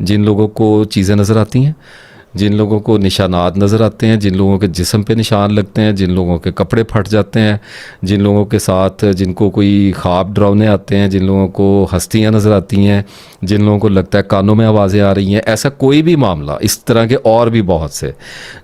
जिन लोगों को चीज़ें नज़र आती हैं, जिन लोगों को निशानात नज़र आते हैं, जिन लोगों के जिस्म पे निशान लगते हैं, जिन लोगों के कपड़े फट जाते हैं, जिन लोगों के साथ जिनको कोई ख्वाब डरावने आते हैं, जिन लोगों को हस्तियां नज़र आती हैं, जिन लोगों को लगता है कानों में आवाज़ें आ रही हैं, ऐसा कोई भी मामला, इस तरह के और भी बहुत से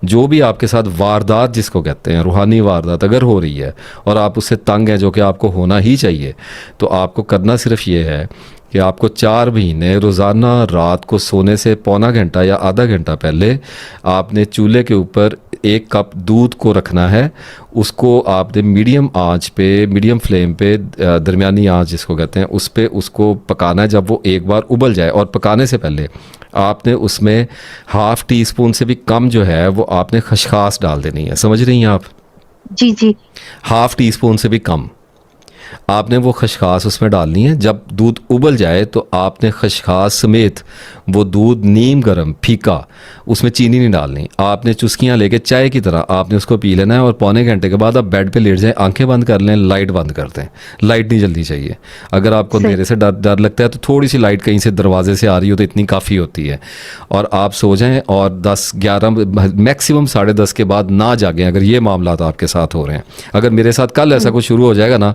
जो भी आपके साथ वारदात जिसको कहते हैं, रूहानी वारदात अगर हो रही है और आप उससे तंग हैं, जो कि आपको होना ही चाहिए, तो आपको करना सिर्फ ये है कि आपको 4 महीने रोज़ाना रात को सोने से पौना घंटा या आधा घंटा पहले आपने चूल्हे के ऊपर 1 कप दूध को रखना है। उसको आपने मीडियम आंच पे, मीडियम फ्लेम पे, दरमियानी आंच जिसको कहते हैं, उस पे उसको पकाना है। जब वो एक बार उबल जाए, और पकाने से पहले आपने उसमें ½ टीस्पून से भी कम जो है वो आपने खसखस डाल देनी है। समझ रही हैं आप? जी जी। ½ टीस्पून से भी कम आपने वो खसखस उसमें डालनी है। जब दूध उबल जाए तो आपने खसखस समेत वो दूध नीम गर्म फीका, उसमें चीनी नहीं डालनी, आपने चुस्कियाँ लेके चाय की तरह आपने उसको पी लेना है। और पौने घंटे के बाद आप बेड पे लेट जाएं, आंखें बंद कर लें, लाइट बंद कर दें। लाइट नहीं जलनी चाहिए। अगर आपको अंधेरे से डर लगता है तो थोड़ी सी लाइट कहीं से दरवाजे से आ रही हो तो इतनी काफ़ी होती है। और आप सो जाएं और 10-11 मैक्सिमम 10:30 के बाद ना जागें अगर ये मामला आपके साथ हो रहे हैं। अगर मेरे साथ कल ऐसा कुछ शुरू हो जाएगा ना,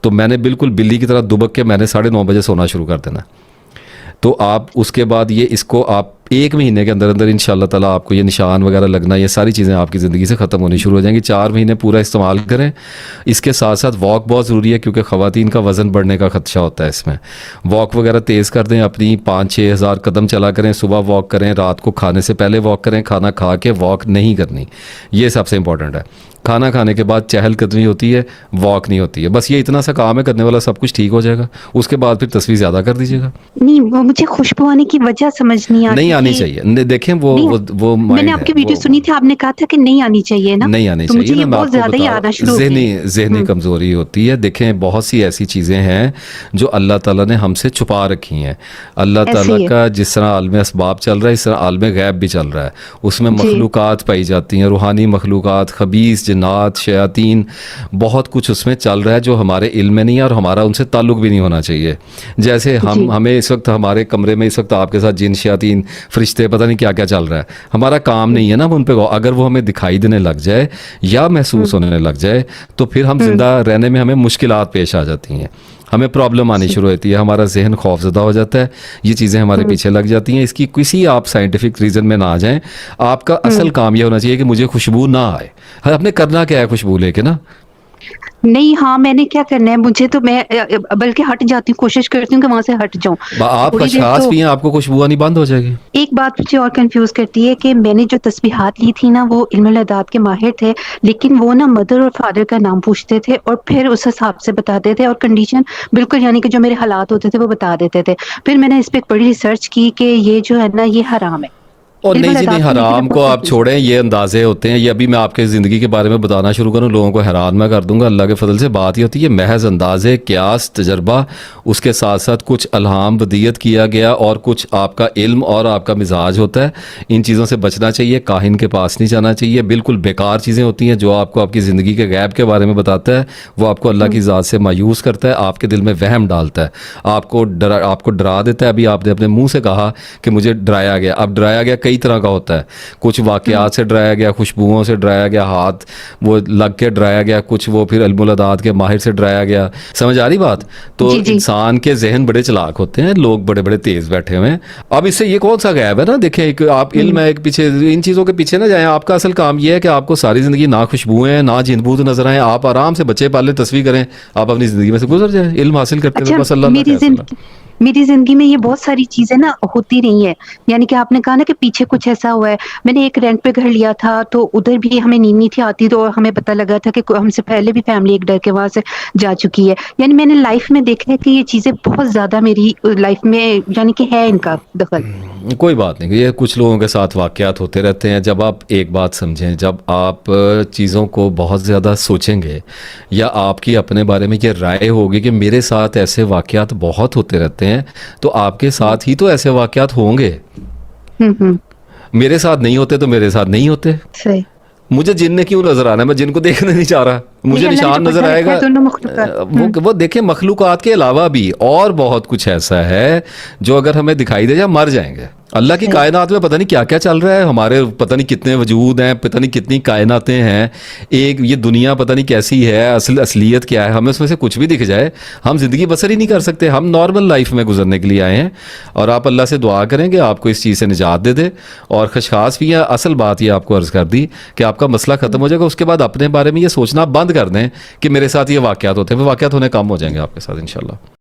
तो मैंने बिल्कुल बिल्ली की तरह दुबक के मैंने 9:30 बजे सोना शुरू कर देना। तो आप उसके बाद ये इसको आप 1 महीने के अंदर अंदर इंशाल्लाह ताला आपको ये निशान वगैरह लगना, ये सारी चीज़ें आपकी ज़िंदगी से ख़त्म होनी शुरू हो जाएंगी। 4 महीने पूरा इस्तेमाल करें। इसके साथ साथ वॉक बहुत ज़रूरी है, क्योंकि ख़वातीन का वज़न बढ़ने का खदशा होता है इसमें। वॉक वगैरह तेज़ कर दें, अपनी 5-6 हज़ार कदम चला करें। सुबह वॉक करें, रात को खाने से पहले वॉक करें, खाना खा के वॉक नहीं करनी, ये सबसे इंपॉर्टेंट है। खाना खाने के बाद चहलकदमी होती है, वॉक नहीं होती है। बस ये इतना सा काम है करने वाला, सब कुछ ठीक हो जाएगा। उसके बाद फिर तस्वीर ज़्यादा कर दीजिएगा। नहीं, वो मुझे खुशबू आने की वजह समझ नहीं आती। नहीं आनी चाहिए। देखें वो मैंने आपकी वीडियो सुनी थी, आपने कहा था कि नहीं आनी चाहिए ना, नहीं आनी तो चाहिए मुझे ये ना। मैं बहुत आपको ज्यादा ही आना शुरू हो गया। ज़हनी कमज़ोरी होती है। देखें बहुत सी ऐसी चीज़ें हैं जो अल्लाह ताला ने हमसे छुपा रखी हैं। अल्लाह ताला का जिस तरह आलम असबाब चल रहा है, इस तरह आलम गैब भी चल रहा है। उसमें मखलूक़ात पाई जाती हैं, रूहानी मखलूक़ात, खबीस जिन्नात, शयातीन, बहुत कुछ उसमें चल रहा है जो हमारे इल्म में नहीं है और हमारा उनसे ताल्लुक़ भी नहीं होना चाहिए। जैसे हमें इस वक्त हमारे कमरे में इस वक्त आपके साथ जिन, शयातीन, फरिश्ते, पता नहीं क्या क्या चल रहा है। हमारा काम नहीं है ना उन पे, अगर वो हमें दिखाई देने लग जाए या महसूस होने लग जाए तो फिर हम जिंदा रहने में हमें मुश्किलात पेश आ जाती हैं, हमें प्रॉब्लम आनी शुरू होती है, हमारा जहन खौफजदा हो जाता है, ये चीज़ें हमारे पीछे लग जाती हैं। इसकी किसी आप साइंटिफिक रीज़न में ना आ जाएं। आपका असल काम यह होना चाहिए कि मुझे खुशबू ना आए। आपने करना क्या है खुशबू लेके ना? नहीं, हाँ, मैंने क्या करना है, मुझे तो मैं बल्कि हट जाती हूँ, कोशिश करती हूँ कि वहां से हट जाऊं। आप खसखस पिए, आपको खुशबू आनी बंद हो जाएगी। एक बात मुझे और कंफ्यूज करती है कि मैंने जो तस्बीहात ली थी ना, वो इल्मुल अदात के माहिर थे, लेकिन वो ना मदर और फादर का नाम पूछते थे और फिर उस हिसाब से बताते थे और कंडीशन बिल्कुल, यानी कि जो मेरे हालात होते थे वो बता देते थे। फिर मैंने इस पर बड़ी रिसर्च की कि ये जो है ना, ये हराम है। और नहीं जी नहीं, हराम को आप छोड़ें, ये अंदाजे होते हैं। ये अभी मैं आपके ज़िंदगी के बारे में बताना शुरू करूं, लोगों को हैरान मैं कर दूंगा। अल्लाह के फजल से बात ही होती है महज अंदाजे, क्यास, तजर्बा, उसके साथ साथ कुछ अल्हाम वदियत किया गया और कुछ आपका इल्म और आपका मिजाज होता है। इन चीज़ों से बचना चाहिए, काहिन के पास नहीं जाना चाहिए। बिल्कुल बेकार चीज़ें होती हैं जो आपको आपकी ज़िंदगी के गैब के बारे में बताता है। वो आपको अल्लाह की ज़ात से मायूस करता है, आपके दिल में वहम डालता है, आपको डरा देता है। अभी आपने अपने मुँह से कहा कि मुझे डराया गया। अब डराया गया कई तरह का होता है। कुछ वाकयात से डराया गया, खुशबुओं से डराया गया, हाथ वो लग के डराया गया, कुछ वो फिर इल्मुल अदात के माहिर से डराया गया। समझ आ रही बात? तो इंसान के जहन बड़े चालाक होते हैं, लोग बड़े बड़े तेज बैठे हुए हैं। अब इससे ये कौन सा गैब है ना? देखें, एक आप इल्म है, एक पीछे इन चीज़ों के पीछे ना जाएं। आपका असल काम ये है कि आपको सारी ज़िंदगी ना खुशबुएं ना जिनबूत नजर आए, आप आराम से बच्चे पाले तस्वीर करें, आप अपनी ज़िंदगी में से गुजर जाए, इल्म हासिल करते हुए। बस अल्लाह मेरी जिंदगी में ये बहुत सारी चीजें ना होती रही है। यानी कि आपने कहा ना कि पीछे कुछ ऐसा हुआ है। मैंने एक रेंट पे घर लिया था, तो उधर भी हमें नींद नहीं थी आती, तो हमें पता लगा था कि हमसे पहले भी फैमिली एक डर के वहां से जा चुकी है। यानी मैंने लाइफ में देखा है कि ये चीजें बहुत ज्यादा मेरी लाइफ में यानी कि है इनका दखल। कोई बात नहीं, ये कुछ लोगों के साथ वाकयात होते रहते हैं। जब आप एक बात समझें, जब आप चीज़ों को बहुत ज़्यादा सोचेंगे या आपकी अपने बारे में ये राय होगी कि मेरे साथ ऐसे वाकयात बहुत होते रहते हैं, तो आपके साथ ही तो ऐसे वाकयात होंगे। मेरे साथ नहीं होते तो मेरे साथ नहीं होते। सही। मुझे जिन ने क्यों नजर आना है? मैं जिनको देखने नहीं चाह रहा, मुझे निशान नजर आएगा। वो देखें, मखलूकात के अलावा भी और बहुत कुछ ऐसा है जो अगर हमें दिखाई दे जाए मर जाएंगे। अल्लाह की कायनात में पता नहीं क्या क्या चल रहा है, हमारे पता नहीं कितने वजूद हैं, पता नहीं कितनी कायनातें हैं, एक ये दुनिया पता नहीं कैसी है, असलियत क्या है, हमें उसमें से कुछ भी दिख जाए हम ज़िंदगी बसर ही नहीं कर सकते। हम नॉर्मल लाइफ में गुजरने के लिए आए हैं और आप अल्लाह से दुआ करेंगे आपको इस चीज़ से निजात दे दे। और खशखास भी है, असल बात ये आपको अर्ज़ कर दी कि आपका मसला ख़त्म हो जाएगा, उसके बाद अपने बारे में ये सोचना बंद कर दें कि मेरे साथ ये वाक़यात होते हैं, वो वाक़यात होने कम हो जाएंगे आपके साथ इंशाल्लाह।